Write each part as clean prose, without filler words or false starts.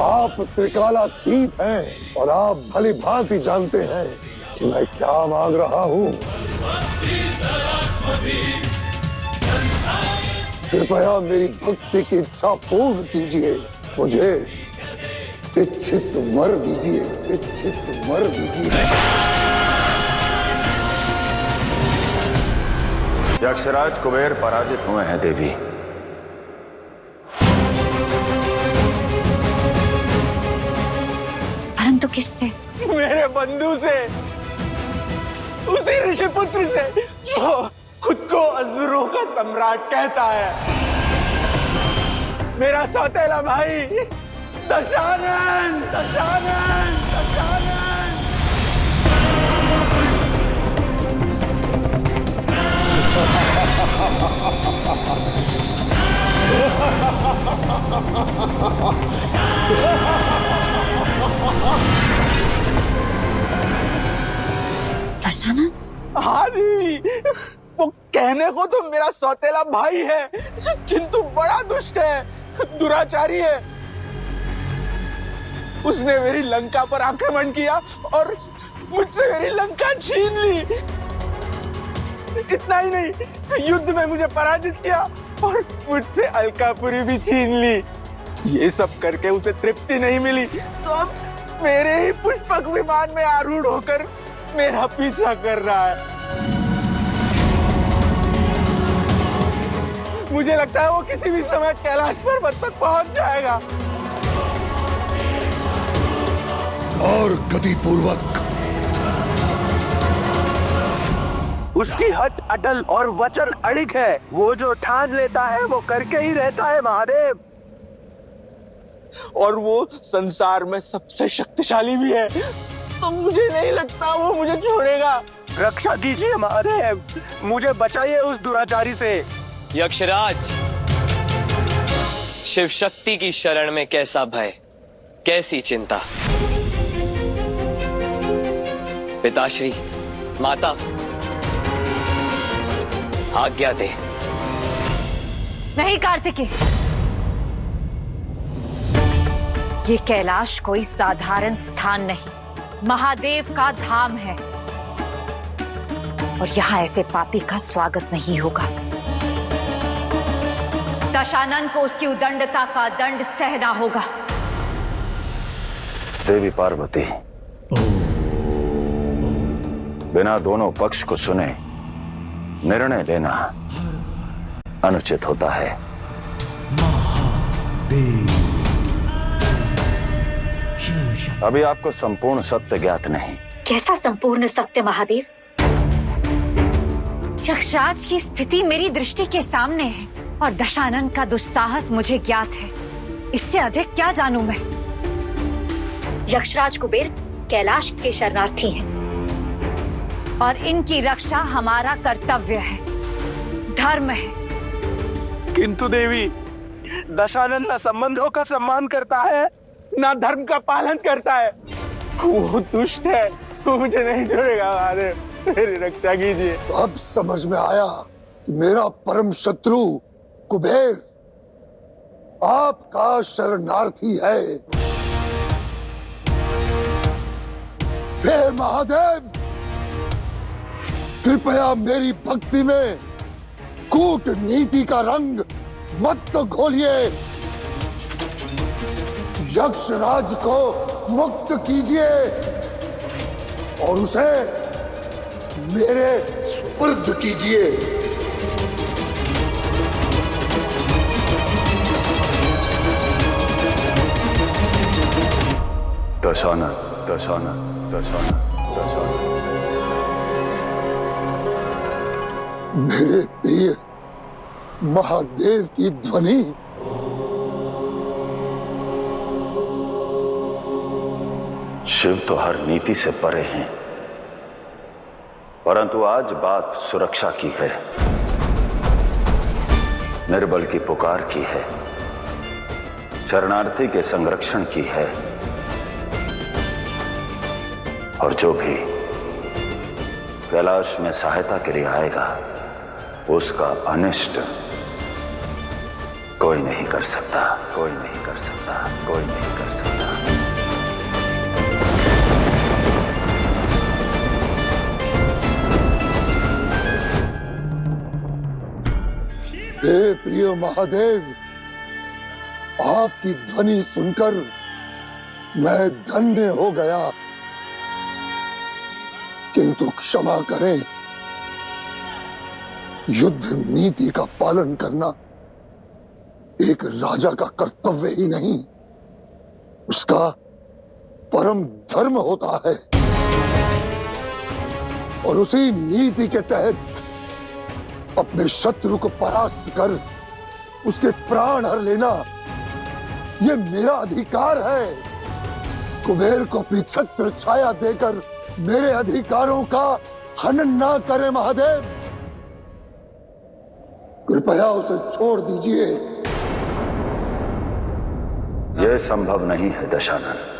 आप त्रिकालातीत हैं और आप भली भांति जानते हैं कि मैं क्या मांग रहा हूँ। कृपया मेरी भक्ति की इच्छा पूर्ण कीजिए। मुझे इच्छित वर दीजिए, इच्छित वर दीजिए। यक्षराज कुबेर पराजित हुए हैं देवी। परंतु किससे? मेरे बंधु से, उसी ऋषिपुत्र से जो खुद को असुरों का सम्राट कहता है। मेरा सौतेला भाई दशानन, दशानन, दशानन। दशानन? हाँ दी, वो कहने को तो मेरा सौतेला भाई है, किंतु बड़ा दुष्ट है, दुराचारी है। उसने मेरी लंका पर आक्रमण किया और मुझसे मेरी लंका छीन ली। इतना ही नहीं, युद्ध में मुझे पराजित किया और मुझसे अलकापुरी भी छीन ली। ये सब करके उसे तृप्ति नहीं मिली, तो अब मेरे ही पुष्पक विमान में आरूढ़ होकर मेरा पीछा कर रहा है। मुझे लगता है वो किसी भी समय कैलाश पर्वत तक पहुंच जाएगा। और गति पूर्वक उसकी हट अटल और वचन अड़िग है। वो जो ठान लेता है वो करके ही रहता है महादेव। और वो संसार में सबसे शक्तिशाली भी है, तो मुझे नहीं लगता वो मुझे छोड़ेगा। रक्षा कीजिए महादेव, मुझे बचाइए उस दुराचारी से। यक्षराज, शिव शक्ति की शरण में कैसा भय, कैसी चिंता। पिताश्री, माता, आज्ञा दे। नहीं कार्तिकेय, ये कैलाश कोई साधारण स्थान नहीं, महादेव का धाम है और यहाँ ऐसे पापी का स्वागत नहीं होगा। दशानन को उसकी उदंडता का दंड सहना होगा। देवी पार्वती, बिना दोनों पक्ष को सुने निर्णय लेना अनुचित होता है। अभी आपको संपूर्ण सत्य ज्ञात नहीं। कैसा संपूर्ण सत्य महादेव? यक्षराज की स्थिति मेरी दृष्टि के सामने है और दशानन का दुस्साहस मुझे ज्ञात है। इससे अधिक क्या जानूं मैं? यक्षराज कुबेर कैलाश के शरणार्थी हैं और इनकी रक्षा हमारा कर्तव्य है, धर्म है। किंतु देवी, दशानन न संबंधों का सम्मान करता है, ना धर्म का पालन करता है। वो दुष्ट है, वो मुझे नहीं छोड़ेगा महादेव, मेरी रक्षा कीजिए। अब समझ में आया कि मेरा परम शत्रु कुबेर आपका शरणार्थी है। हे महादेव, कृपया मेरी भक्ति में कूटनीति का रंग मत घोलिए। यक्षराज को मुक्त कीजिए और उसे मेरे सुपुर्द कीजिए। दशानन, दशानन, दशानन, दशानन। मेरे प्रिय महादेव की ध्वनि। शिव तो हर नीति से परे हैं, परंतु आज बात सुरक्षा की है, निर्बल की पुकार की है, शरणार्थी के संरक्षण की है। और जो भी कैलाश में सहायता के लिए आएगा, उसका अनिष्ट कोई नहीं कर सकता, कोई नहीं कर सकता, कोई नहीं कर सकता। प्रिय महादेव, आपकी ध्वनि सुनकर मैं धन्य हो गया, किंतु क्षमा करें, युद्ध नीति का पालन करना एक राजा का कर्तव्य ही नहीं, उसका परम धर्म होता है। और उसी नीति के तहत अपने शत्रु को परास्त कर उसके प्राण हर लेना, यह मेरा अधिकार है। कुबेर को अपनी छत्र छाया देकर मेरे अधिकारों का हनन ना करें महादेव, कृपया उसे छोड़ दीजिए। यह संभव नहीं है दशानन।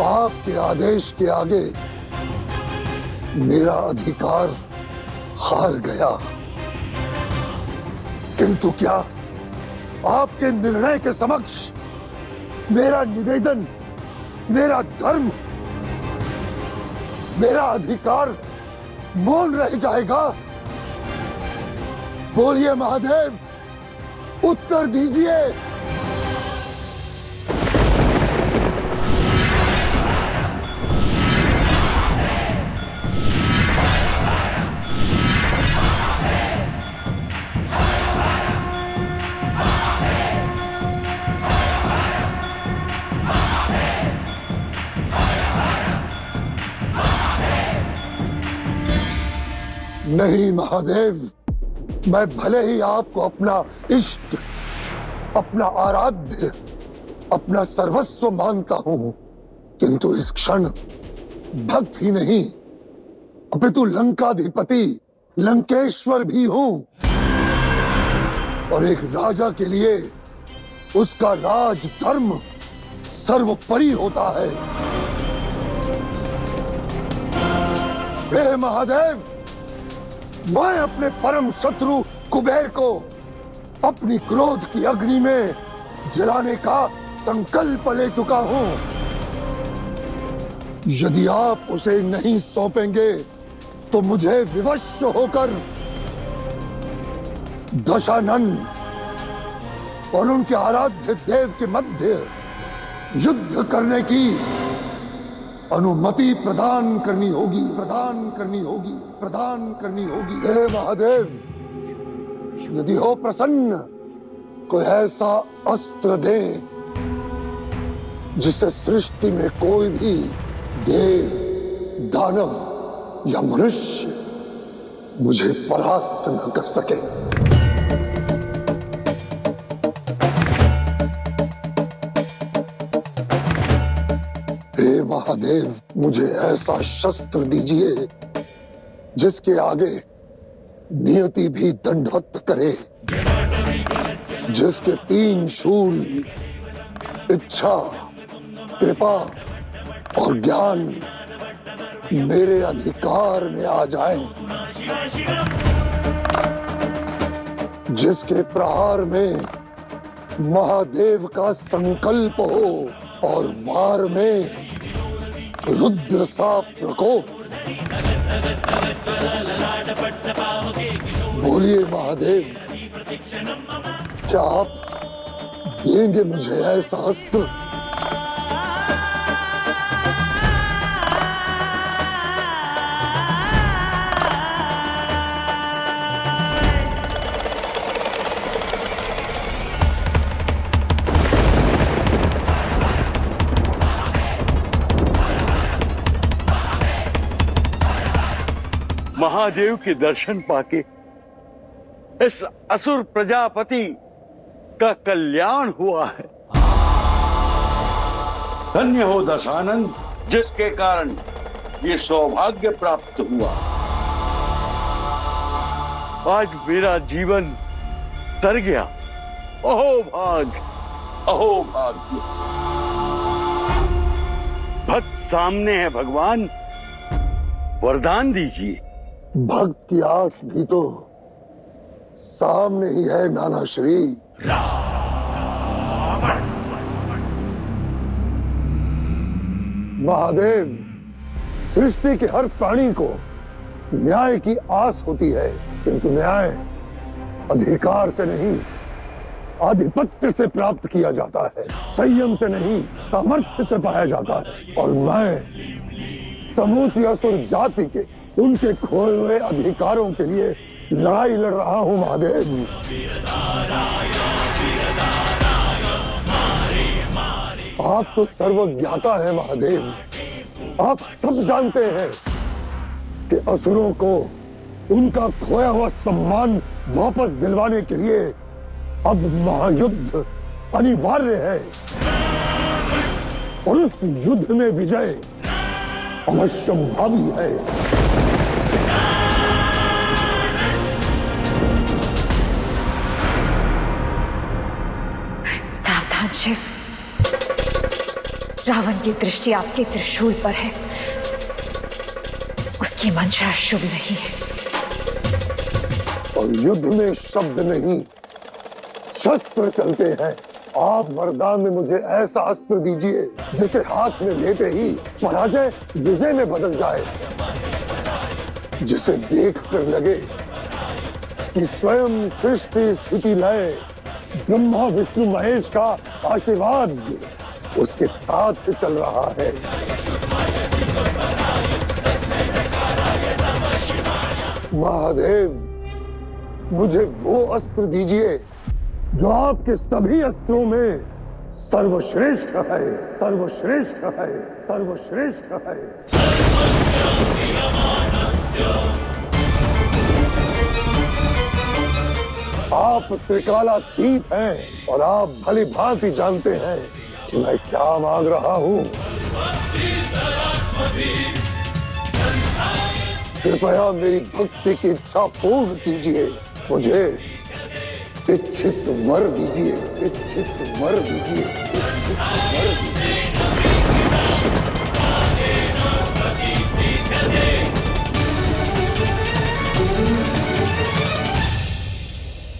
आपके आदेश के आगे मेरा अधिकार हार गया, किंतु क्या आपके निर्णय के समक्ष मेरा निवेदन, मेरा धर्म, मेरा अधिकार मौन रह जाएगा? बोलिए महादेव, उत्तर दीजिए। नहीं महादेव, मैं भले ही आपको अपना इष्ट, अपना आराध्य, अपना सर्वस्व मानता हूं, किंतु इस क्षण भक्त ही नहीं अपितु लंकाधिपति, लंकेश्वर भी हूं। और एक राजा के लिए उसका राज धर्म सर्वोपरि होता है। हे महादेव, मैं अपने परम शत्रु कुबेर को अपनी क्रोध की अग्नि में जलाने का संकल्प ले चुका हूं। यदि आप उसे नहीं सौंपेंगे तो मुझे विवश होकर दशानन और उनके आराध्य देव के मध्य युद्ध करने की अनुमति प्रदान करनी होगी, प्रदान करनी होगी, प्रदान करनी होगी। हे महादेव, यदि हो प्रसन्न, कोई ऐसा अस्त्र दे जिससे सृष्टि में कोई भी देव, दानव या मनुष्य मुझे परास्त न कर सके। हे महादेव, मुझे ऐसा शस्त्र दीजिए जिसके आगे नियति भी दंडवत करे, जिसके 3 शूल इच्छा, कृपा और ज्ञान मेरे अधिकार में आ जाएं, जिसके प्रहार में महादेव का संकल्प हो और वार में रुद्र सा प्रकोप। बोलिए महादेव, क्या आप देंगे मुझे ऐसा अस्त्र? महादेव के दर्शन पाके इस असुर प्रजापति का कल्याण हुआ है। धन्य हो दशानन, जिसके कारण ये सौभाग्य प्राप्त हुआ। आज मेरा जीवन तर गया। अहो भाग्य, अहो भाग्य। भक्त सामने है भगवान, वरदान दीजिए। भक्त की आस भी तो सामने ही है नाना श्री। महादेव, सृष्टि के हर प्राणी को न्याय की आस होती है, किंतु न्याय अधिकार से नहीं, आधिपत्य से प्राप्त किया जाता है, संयम से नहीं, सामर्थ्य से पाया जाता है। और मैं समूची असुर जाति के उनके खोए हुए अधिकारों के लिए लड़ाई लड़ रहा हूं महादेव। आप तो सर्वज्ञाता है महादेव, आप सब जानते हैं कि असुरों को उनका खोया हुआ सम्मान वापस दिलवाने के लिए अब महायुद्ध अनिवार्य है, और उस युद्ध में विजय अवश्यंभावी है। सावधान शिव, रावण की दृष्टि आपके त्रिशूल पर है, उसकी मंशा शुभ नहीं है। और युद्ध में शब्द नहीं, शस्त्र चलते हैं। आप वरदान में मुझे ऐसा अस्त्र दीजिए जिसे हाथ में लेते ही पराजय विजय में बदल जाए, जिसे देख कर लगे कि स्वयं सृष्टि स्थिति लय ब्रह्मा विष्णु महेश का आशीर्वाद उसके साथ चल रहा है। महादेव, मुझे वो अस्त्र दीजिए जो आपके सभी अस्त्रों में सर्वश्रेष्ठ है, सर्वश्रेष्ठ है, सर्वश्रेष्ठ है। आप त्रिकालातीत हैं और आप भली भांति जानते हैं कि मैं क्या मांग रहा हूं। कृपया मेरी भक्ति की इच्छा पूर्ण कीजिए, मुझे इच्छित वर दीजिए, इच्छित वर दीजिए, इच्छित वर दीजिए।